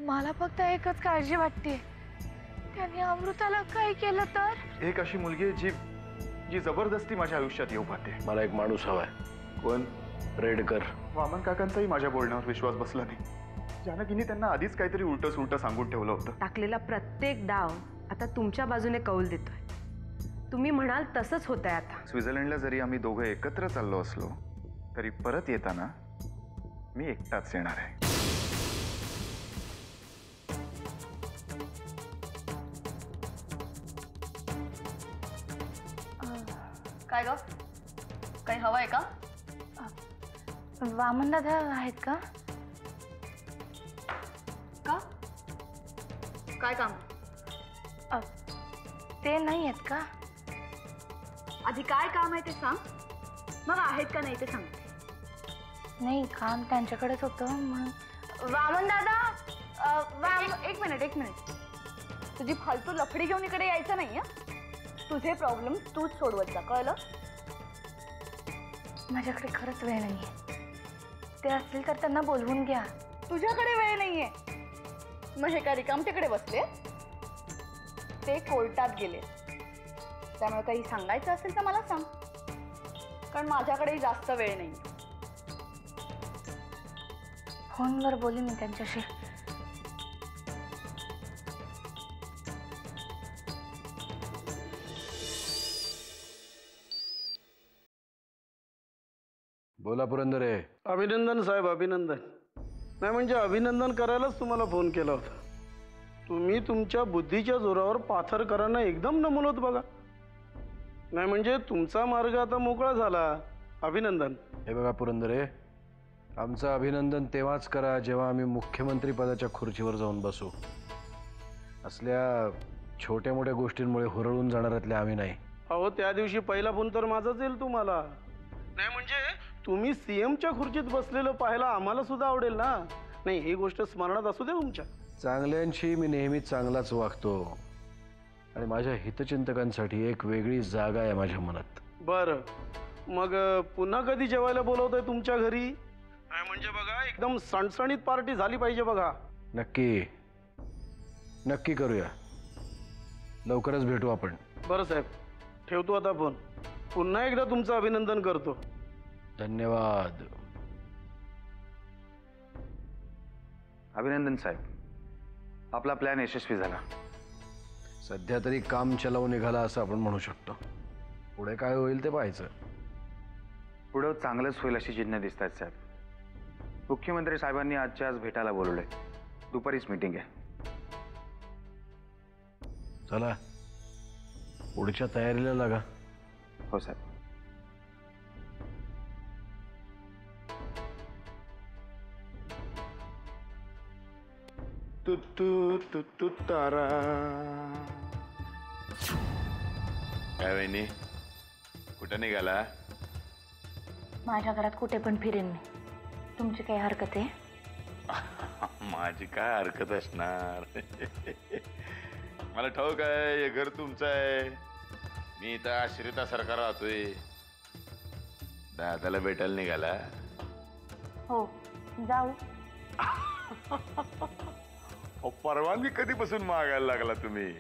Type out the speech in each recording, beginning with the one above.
मला फक्त एकच काळजी वाटते, त्याने अमृताला काय केलं तर? एक अशी मुलगी जी जी जबरदस्ती माझ्या आयुष्यात येऊ पाहते. मला एक माणूस हवाय. कोण? रेडकर. वामन काकांचाही माझ्या बोलण्यावर विश्वास बसला नाही. जानकीने त्यांना आधीच काहीतरी उलट सुलट सांगून ठेवलं होतं. टाकलेला प्रत्येक डाव आता तुमच्या बाजूने कौल देतोय. तुम्ही म्हणाल तसंच होतंय आता. स्वित्झर्लंडला जरी आम्ही दोघं एकत्र चाललो असलो तरी परत येताना मी एकटाच येणार आहे. काय ग, काही हवंय का? वामन दादा आहेत का? का? काय काम? ते नाही आहेत का? आधी काय काम आहे ते सांग, मग आहेत का नाही ते सांग. नाही, काम त्यांच्याकडेच होतं. मग वामन दादा, एक मिनिट, तुझी फालतू लफडी घेऊन इकडे यायचं नाही. तुझे प्रॉब्लेम तूच सोडवत जा, कळलं? माझ्याकडे खरंच वेळ नाहीये. ते असतील तर त्यांना बोलवून घ्या. तुझ्याकडे वेळ नाहीये मग हे काय रिकाम तिकडे बसले? ते कोर्टात गेले, त्यामुळे काही सांगायचं असेल तर मला सांग, कारण माझ्याकडेही जास्त वेळ नाही. फोनवर बोलू मी त्यांच्याशी. बोला पुरंदरे. अभिनंदन साहेब, अभिनंदन. नाही म्हणजे अभिनंदन करायलाच तुम्हाला फोन केला होता. तुम्ही तुमच्या बुद्धीच्या जोरावर पाथरकरांना एकदम नमवलत बघा. नाही म्हणजे तुमचा मार्ग आता मोकळा झाला. अभिनंदन. हे बघा पुरंदरे, आमचं अभिनंदन तेव्हाच करा जेव्हा आम्ही मुख्यमंत्री पदाच्या खुर्चीवर जाऊन बसू. असल्या छोट्या मोठ्या गोष्टींमुळे हुरळून जाणाऱ्यातल्या आम्ही नाही. अहो, त्या दिवशी पहिला फोन तर माझाच येईल तुम्हाला. नाही म्हणजे तुम्ही सीएमच्या खुर्चीत बसलेलं पाहायला आम्हाला सुद्धा आवडेल ना. नाही, ही गोष्ट स्मरणात असू दे तुमच्या. चांगल्यांशी मी नेहमी चांगलाच वागतो आणि माझ्या हितचिंतकांसाठी एक वेगळी जागा आहे माझ्या मनात. बरं, मग पुन्हा कधी जेवायला बोलवतंय तुमच्या घरी? नाही म्हणजे बघा, एकदम सणसणीत पार्टी झाली पाहिजे बघा. नक्की नक्की करूया. लवकरच भेटू आपण. बरं साहेब, ठेवतो आता फोन. पुन्हा एकदा तुमचं अभिनंदन करतो. धन्यवाद. अभिनंदन साहेब, आपला प्लॅन यशस्वी झाला. सध्या तरी काम चलावू निघाला असं आपण म्हणू शकतो. पुढे काय होईल ते पाहायचं. पुढं चांगलंच होईल अशी चिन्ह दिसत आहेत साहेब. मुख्यमंत्री साहेबांनी आजच्या आज भेटायला बोलवलंय. दुपारीच मीटिंग आहे. चला पुढच्या तयारीला लागा. हो साहेब. तू तू तू तू तारा. काय वहिनी, कुठं निघाला? माझ्या घरात कुठे पण फिरेन मी. तुमची काही हरकत आहे? माझी काय हरकत असणार? मला ठाऊक आहे, हे घर तुमचं आहे. मी इथं आश्रितासारखा राहतोय. दादाला भेटायला निघाला? हो, जाऊ. परवानगी कधीपासून मागायला लागला तुम्ही?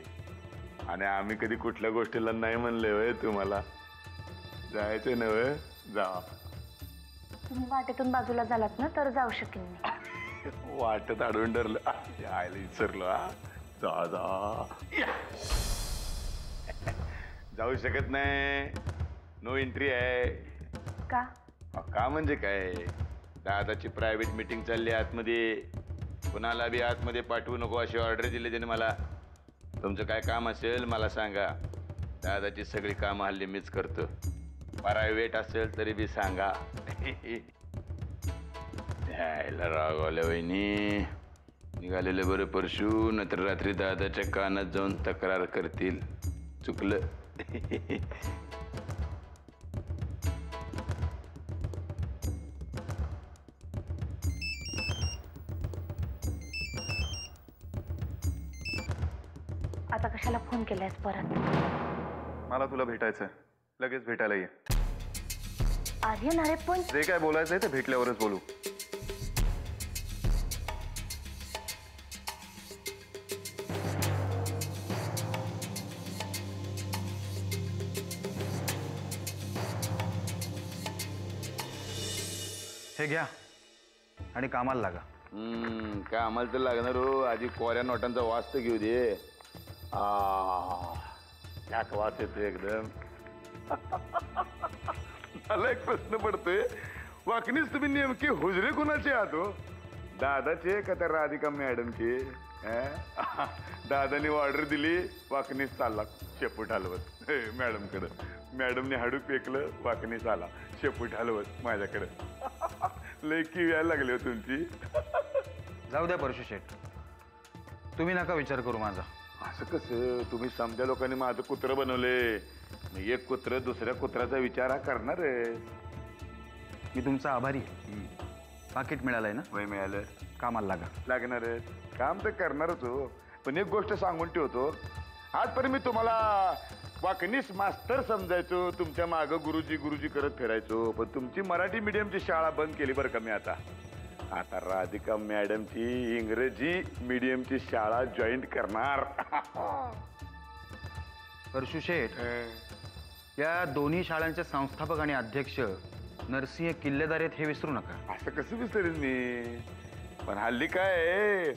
आणि आम्ही कधी कुठल्या गोष्टीला नाही म्हणले होय तुम्हाला? जायचं नव्हे, जा. तुम्ही वाटेतून बाजूला झालात ना तर जाऊ शकेन मी. वाटत अडवून डरलं. आयला विसरलो. जा जा. जाऊ शकत नाही. नो एंट्री आहे. का? का म्हणजे काय? दादाची प्रायव्हेट मीटिंग चालली आतमध्ये. कुणाला बी आतमध्ये पाठवू नको अशी ऑर्डर दिली त्याने मला. तुमचं काय काम असेल मला सांगा. दादाची सगळी कामं हल्ली मीच करतो. प्रायव्हेट असेल तरी बी सांगा. द्यायला रागवल्या वहिनी. निघालेलं बरं परशू, नंतर रात्री दादाच्या कानात जाऊन तक्रार करतील. चुकलं. आता कशाला फोन केलायस परत? मला तुला भेटायचंय. लगेच भेटायला ये. आर्यन, अरे पण जे काय बोलायचंय ते भेटल्यावरच बोलू. हे घ्या आणि कामाला लागा. काय आम्हाला तर लागणार हो. आधी कोऱ्या नोटांचा वास तर घेऊ दे. याक वास येतो एकदम. मला एक प्रश्न पडतोय, वाकणीच तुम्ही नेमके हुजरे कुणाचे आहात हो? दादाचे का त्या राधिका मॅडमचे? दादाने ऑर्डर दिली, वाकणीच चालला शेपूट हलवत मॅडमकडं. मॅडमने हाडू पेकलं, वाकणीच आला शेपूट हलवत माझ्याकडे. लय की यायला लागली हो तुमची. जाऊ द्या परशू शेठ, तुम्ही नका विचार करू माझा. असं कसं? तुम्ही समजा लोकांनी माझं कुत्रं बनवले. एक कुत्रं दुसऱ्या कुत्र्याचा विचार हा करणार आहे. मी तुमचा आभारी आहे. पाकिट मिळालंय ना? वय मिळालं. कामाला लागा. लागणार आहे. काम तर करणारच हो. पण एक गोष्ट सांगून ठेवतो, आजपर्यंत मी तुम्हाला वाकणीस मास्तर समजायचो, तुमच्या मागं गुरुजी गुरुजी करत फिरायचो. पण तुमची मराठी मीडियमची शाळा बंद केली बरं का मी आता. आता राधिका मॅडमची इंग्रजी मीडियमची शाळा जॉईन करणार. परशू शेठ, या दोन्ही शाळांचे संस्थापक आणि अध्यक्ष नरसिंह किल्लेदार आहेत हे विसरू नका. असं कसं विसरेन मी? पण हल्ली काय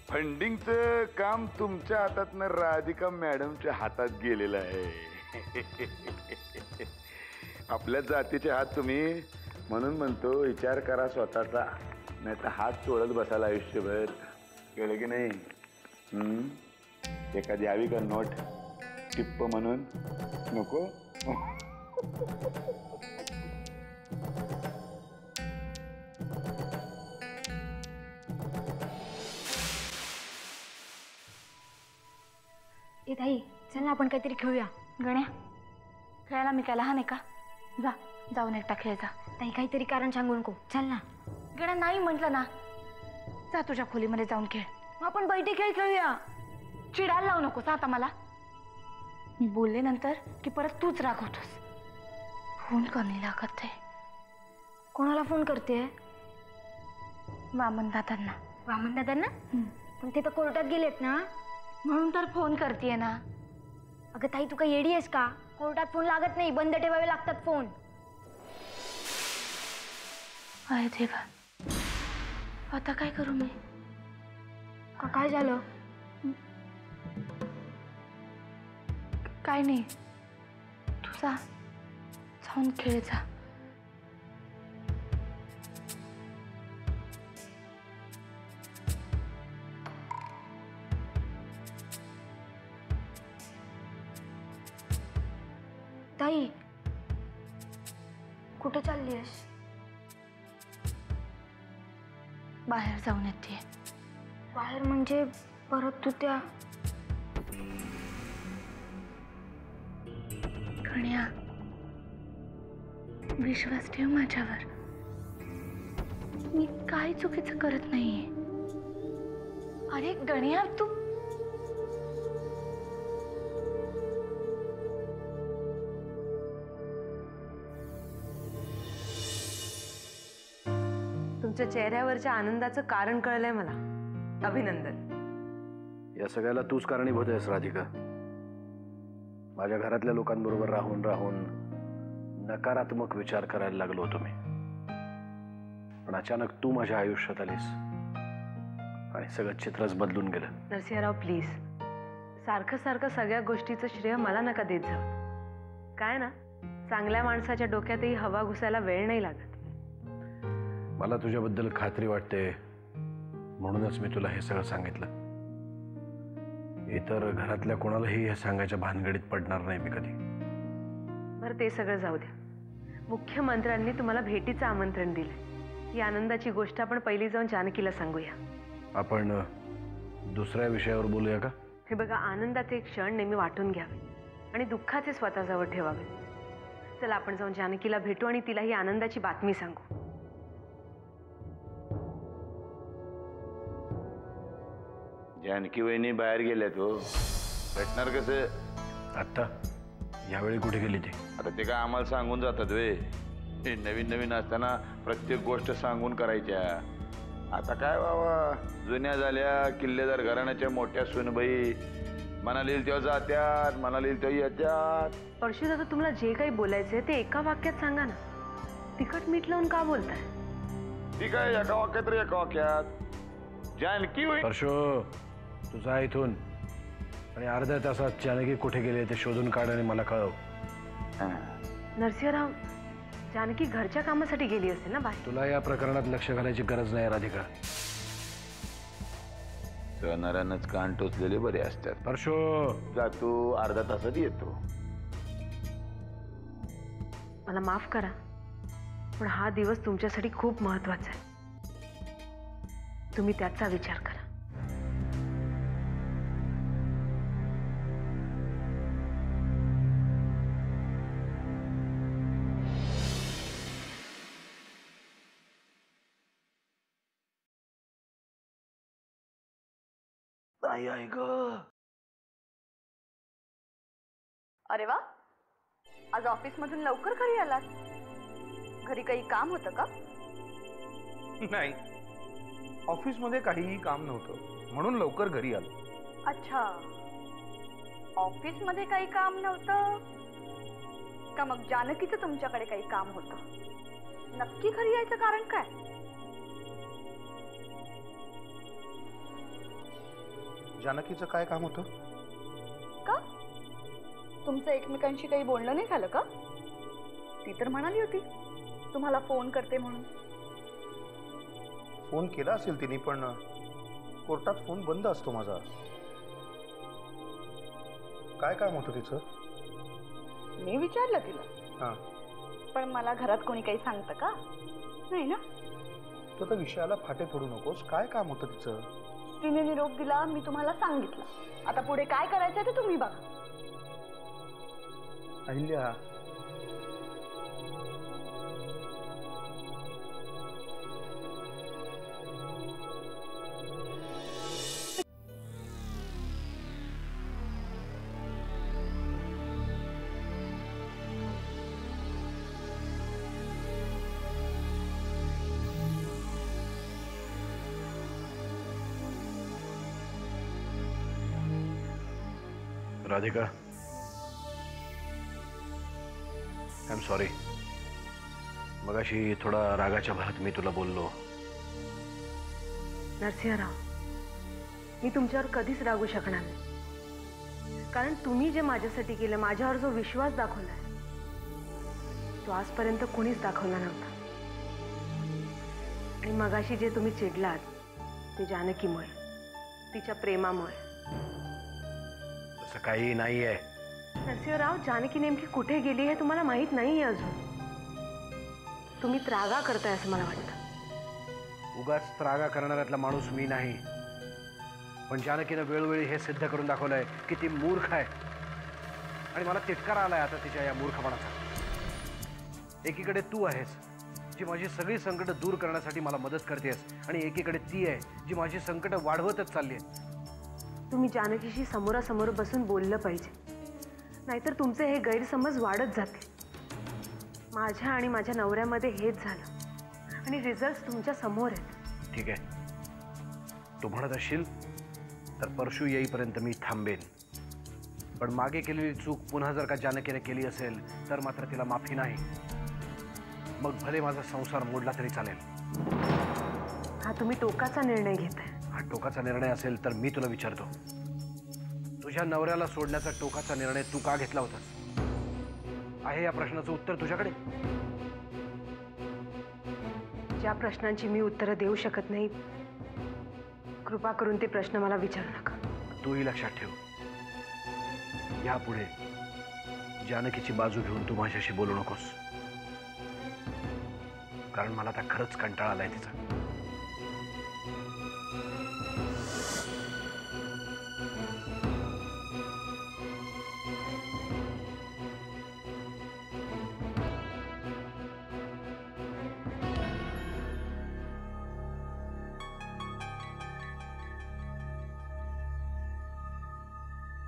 फंडिंगचं काम तुमच्या हातातनं राधिका मॅडमच्या हातात गेलेलं आहे. आपल्या जातीचे हात तुम्ही, म्हणून म्हणतो विचार करा स्वतःचा, नाही तर हात चोळत बसायला आयुष्यभर. कळलं की नाही? एखादी हवी का नोट टिप्प म्हणून? नको. ए ताई, चल ना आपण काहीतरी खेळूया. गण्या, खेळायला मी काय लहान आहे का? जा, जाऊन एकटा खेळ जा. ताई काहीतरी कारण सांगू नको, चल ना. गण्या नाही म्हटलं ना. जा तुझ्या खोलीमध्ये जाऊन खेळ. मग आपण बैठे खेळ खेळूया. चिडायला लावू नकोस आता मला. मी बोलले नंतर की परत तूच रागवतोस. फोन करणे लागत आहे. कोणाला फोन करते? वामन दादांना. वामन दादांना? पण ते तर कोर्टात गेलेत ना, म्हणून तर फोन करतेय ना. अगं ताई, तू काही येडी आहेस का? कोर्टात फोन लागत नाही, बंद ठेवावे लागतात फोन. अरे देवा, आता काय करू मी? का काय झालं? काय नाही, तुझा जाऊन खेळ जा. ताई, कुठे चालली आहेस? बाहेर जाऊन येते. बाहेर म्हणजे परत तू त्या गण्या, विश्वास ठेव माझ्यावर. मी काय चुकीचं करत नाहीये. अरे गण्या, तू तुमच्या चेहऱ्यावरच्या आनंदाचं कारण कळलंय मला. अभिनंदन. या सगळ्याला तूच कारणीभूत आहेस राधिका. माझ्या घरातल्या लोकांबरोबर राहून राहून नकारात्मक विचार करायला लागलो होतो मी. पण अचानक तू माझ्या आयुष्यात आलीस आणि सगळं चित्रच बदलून गेलं. नरसिंहराव प्लीज, सारखं सारखं सगळ्या गोष्टीचं श्रेय मला नका देत जाऊ. काय ना, चांगल्या माणसाच्या डोक्यातही हवा घुसायला वेळ नाही लागत. मला तुझ्याबद्दल खात्री वाटते, म्हणूनच मी तुला हे सगळं सांगितलं. इतर घरातल्या कोणालाही हे सांगायच्या भानगडीत पडणार नाही मी कधी. बरं, ते सगळं जाऊ द्या. मुख्यमंत्र्यांनी तुम्हाला भेटीचं आमंत्रण दिलंय. ही आनंदाची गोष्ट आपण पहिली जाऊन जानकीला सांगूया. आपण दुसऱ्या विषयावर बोलूया का? हे बघा, आनंदाचे क्षण नेहमी वाटून घ्यावे आणि दुःखाचे स्वतःजवळ ठेवावे. चला आपण जाऊन जानकीला भेटू आणि तिला ही आनंदाची बातमी सांगू. जानकी वहिनी बाहेर गेल्यात हो. भेटणार कसं? आत्ता यावेळी कुठे गेली ती? आता ते काय आम्हाला सांगून जातात वे. हे नवीन नवीन असताना प्रत्येक गोष्ट सांगून करायच्या. आता काय बाबा, जुन्या झाल्या किल्लेदार घराण्याच्या मोठ्या सुनबाई. मनाला येईल तेव्हा जात्यात, मनाला येईल तेव्हा येत्यात. परशुदादा, तुम्हाला जे काही बोलायचंय ते एका वाक्यात सांगा ना. तिखट मीठ लावून का बोलताय? ती काय एका वाक्यात तर एका वाक्यात जानकी होईल. परशो तुझा इथून आणि अर्ध्या तासात जानकी कुठे गेले ते शोधून काढ आणि मला कळव. नरसिंहराव, जानकी घरच्या कामासाठी गेली असेल ना बाहेर. तुला या प्रकरणात लक्ष घालायची गरज नाही राधिका. सहणाऱ्यांनाच कान टोचलेले बरे असतात. परशो जातो, अर्धा तासात येतो. मला माफ करा, पण हा दिवस तुमच्यासाठी खूप महत्वाचा आहे. तुम्ही त्याचा विचार करा. अरे वा, आज ऑफिसमधून लवकर घरी आलात. घरी काही काम होतं का? नाही, ऑफिसमध्ये काहीही काम नव्हतं म्हणून लवकर घरी आलो. अच्छा, ऑफिसमध्ये काही काम नव्हतं का? मग जानकीचं तुमच्याकडे काही काम होतं? नक्की घरी यायचं कारण काय? जानकीचं काय काम होतं? का तुमचं एकमेकांशी काही बोलणं नाही झालं का? ती तर म्हणाली होती तुम्हाला फोन करते म्हणून. फोन केला असेल तिने, पण कोर्टात फोन बंद असतो माझा. काय काम होतं तिचं? मी विचारलं तिला, हां, पण मला घरात कोणी काही सांगतं का? नाही ना. तो तर विषयाला फाटे फोडू नकोस. काय काम होतं तिचं? तिने निरोप दिला, मी तुम्हाला सांगितलं. आता पुढे काय करायचं ते तुम्ही बघा. Ahilya, Radhika, I am sorry. मगाशी थोडा रागाच्या भरात मी तुला बोललो. नरसिंहराव, मी तुमच्यावर कधीच रागू शकणार नाही, कारण तुम्ही जे माझ्यासाठी केलं, माझ्यावर जो विश्वास दाखवलाय, तो आजपर्यंत कोणीच दाखवला नव्हता. आणि मगाशी जे तुम्ही चिडलात ते जानकीमुळे, तिच्या प्रेमामुळे. असं काही नाहीये. नरसिंहराव, जानकी नेमकी कुठे गेली हे तुम्हाला माहित नाहीये अजून. तुम्ही त्रागा करताय असं मला वाटतं. उगाच त्रागा करणाऱ्यातला माणूस मी नाही, पण जानकीनं वेळोवेळी हे सिद्ध करून दाखवलंय की ती मूर्ख आहे. आणि मला तिटकारा आलाय आता तिच्या या मूर्खपणाचा. एकीकडे तू आहेस जी माझी सगळी संकट दूर करण्यासाठी मला मदत करतेस, आणि एकीकडे ती आहे जी माझी संकट वाढवतच चालली आहे. तुम्ही जानकीशी समोरासमोर बसून बोललं पाहिजे, नाहीतर तुमचे हे गैरसमज वाढत जातील. माझ्या आणि माझ्या नवऱ्यामध्ये हेच झालं, आणि रिझल्ट तुमच्या समोर आहेत. ठीक आहे, तू म्हणत असशील तर परशू येईपर्यंत मी थांबेन. पण मागे केलेली चूक पुन्हा जर का जानकीने केली असेल तर मात्र तिला माफी नाही. मग भले माझा संसार मोडला तरी चालेल. हा तुम्ही टोकाचा निर्णय घेताय. हा टोकाचा निर्णय असेल तर मी तुला विचारतो, तुझ्या नवऱ्याला सोडण्याचा टोकाचा निर्णय तू का घेतला होतास? आहे या प्रश्नाचं उत्तर तुझ्याकडे? ज्या प्रश्नांची मी उत्तरं देऊ शकत नाही, कृपा करून ते प्रश्न मला विचारू नका. तूही लक्षात ठेव, यापुढे जानकीची बाजू घेऊन तू माझ्याशी बोलू नकोस, कारण मला आता खरंच कंटाळा आलाय तिचा.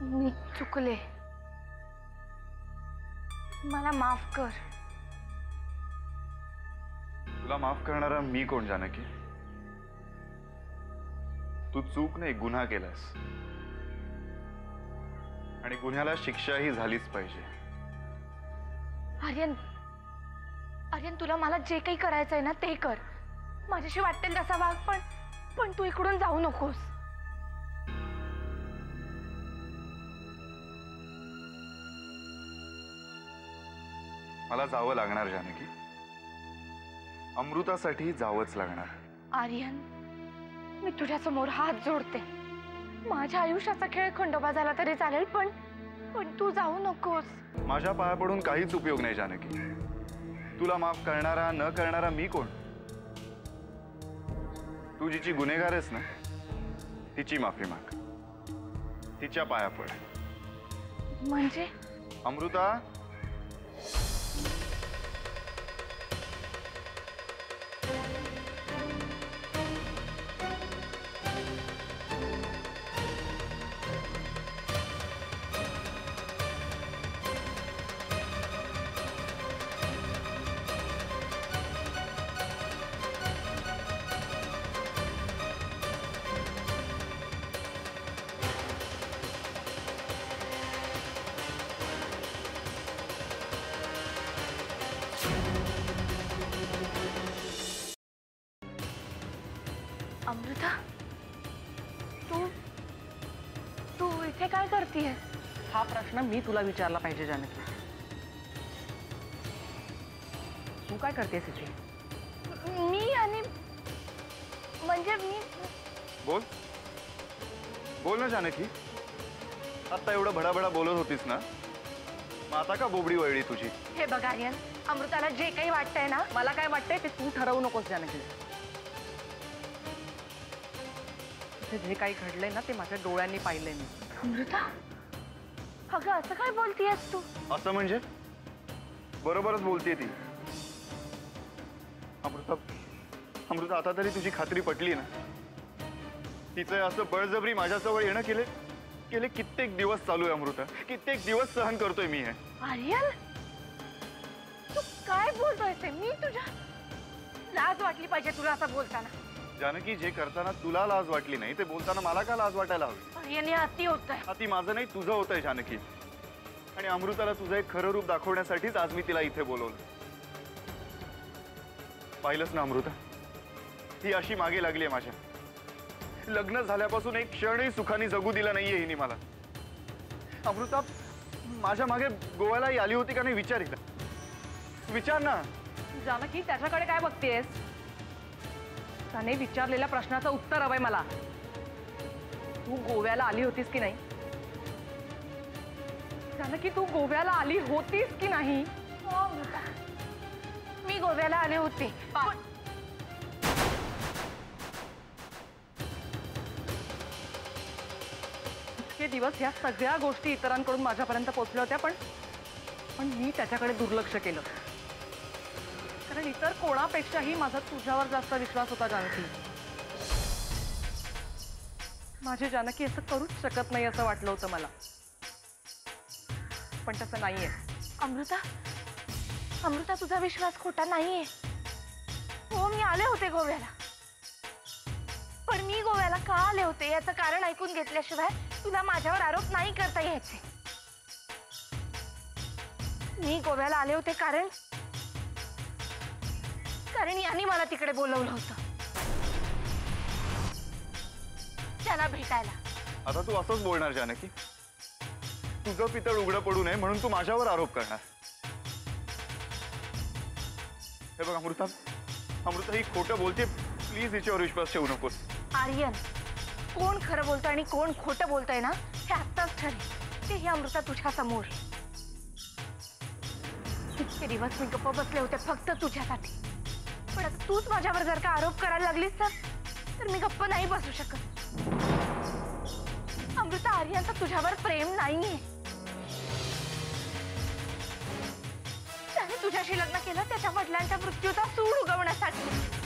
मी चुकले, मला माफ कर. तुला माफ करणारा मी कोण जानकी? तू चूक नाही, गुन्हा केलास, आणि गुन्ह्याला शिक्षाही झालीच पाहिजे. आर्यन, आर्यन, तुला मला जे काही करायचंय ना ते कर, माझ्याशी वाटेल तसा वाग, पण तू इकडून जाऊ नकोस. मला जावं लागणार जानकी. अमृतासाठी जावंच लागणार. आर्यन, मी तुझ्या समोर हात जोडते. माझ्या आयुष्याचा खेळ खंडोबा झाला तरी चालेल, पण तू जाऊ नकोस. माझ्या पाया पडून काहीच उपयोग नाही जानकी. तुला माफ करणारा न करणारा मी कोण? तू जिची गुन्हेगार आहेस ना, तिची माफी माग, तिच्या पाया पड. म्हणजे अमृता, अमृता, तू इथे काय करतेय? हा प्रश्न मी तुला विचारला पाहिजे जानकी. तू काय करतेस इथे? मी आणि म्हणजे मी बोल बोल ना जानकी. आता एवढं भडाभडा बोलत होतीस ना, मग आता का बोबडी वळली तुझी? हे बघ आर्यन, अमृताला जे काही वाटतंय ना, मला काय वाटतंय ते तू ठरवू नकोस जानकी. जे काही घडलंय ना ते माझ्या डोळ्यांनी पाहिलंय मी. अमृता, अगं असं काय बोलतीयस तू? असं म्हणजे बरोबरच बोलतेय ती. अमृता, आता तरी तुझी खात्री पटली ना? तिचं असं बळजबरी माझ्याजवळ येणं गेले कित्येक दिवस चालू आहे अमृता. कित्येक दिवस सहन करतोय मी हे. आर्यन, तू काय बोलतोय ते? मी तुझ्या लाज वाटली पाहिजे तुला असं बोलताना. जानकी, जे करताना तुला लाज वाटली नाही ते बोलताना मला का लाज वाटायला हवी? आर्यन, हे अति होतंय. अति माझं नाही, तुझं होतंय जानकी. आणि अमृताला तुझं एक खरं रूप दाखवण्यासाठीच आज मी तिला इथे बोलवलं. पाहिलंच ना अमृता, ही अशी मागे लागली आहे माझ्या. लग्न झाल्यापासून एक क्षणही सुखाने जगू दिला नाहीये हिने मला. अमृता माझ्या मागे गोव्यालाही आली होती का नाही विचार हिला. विचार ना. जानकी, त्याच्याकडे काय बघतेस? त्याने विचारलेल्या प्रश्नाचं उत्तर हवंय मला. तू गोव्याला आली होतीस की नाही? जानकी, तू गोव्याला आली होतीस की नाही? हो अमृता, मी गोव्याला आले होते. इतके दिवस या सगळ्या गोष्टी इतरांकडून माझ्यापर्यंत पोहोचल्या होत्या, पण मी त्याच्याकडे दुर्लक्ष केलं. कारण इतर कोणापेक्षाही माझा तुझ्यावर जास्त विश्वास होता जानकी. माझी जानकी असं करूच शकत नाही असं वाटलं होतं मला, पण तसं नाहीये. अमृता, तुझा विश्वास खोटा नाहीये. हो, मी आले होते गोव्याला, पण मी गोव्याला का आले होते याचं कारण ऐकून घेतल्याशिवाय तुला माझ्यावर आरोप नाही करता यायचे. मी गोव्याला आले होते कारण यांनी मला तिकडे बोलवलं होतं, त्याला भेटायला. आता तू असंच बोलणार जानकी? तुझं पितळ उघडं पडू नये म्हणून तू माझ्यावर आरोप करणार? हे बघ अमृता, ही खोटं बोलते. प्लीज हिच्यावर विश्वास ठेवू नकोस. आर्यन, कोण खरं बोलतंय आणि कोण खोटं बोलतंय ना, हे आत्ताच ठरेल. तेही अमृता तुझ्या समोर. इतके दिवस मी गप्प बसले होते फक्त तुझ्यासाठी, पण आता तूच माझ्यावर जर का आरोप करायला लागलीस तर मी गप्प नाही बसू शकत. अमृता, आर्यनचं तुझ्यावर प्रेम नाहीये. त्याने तुझ्याशी लग्न केलं त्याच्या वडिलांच्या मृत्यूचा सूड उगवण्यासाठी.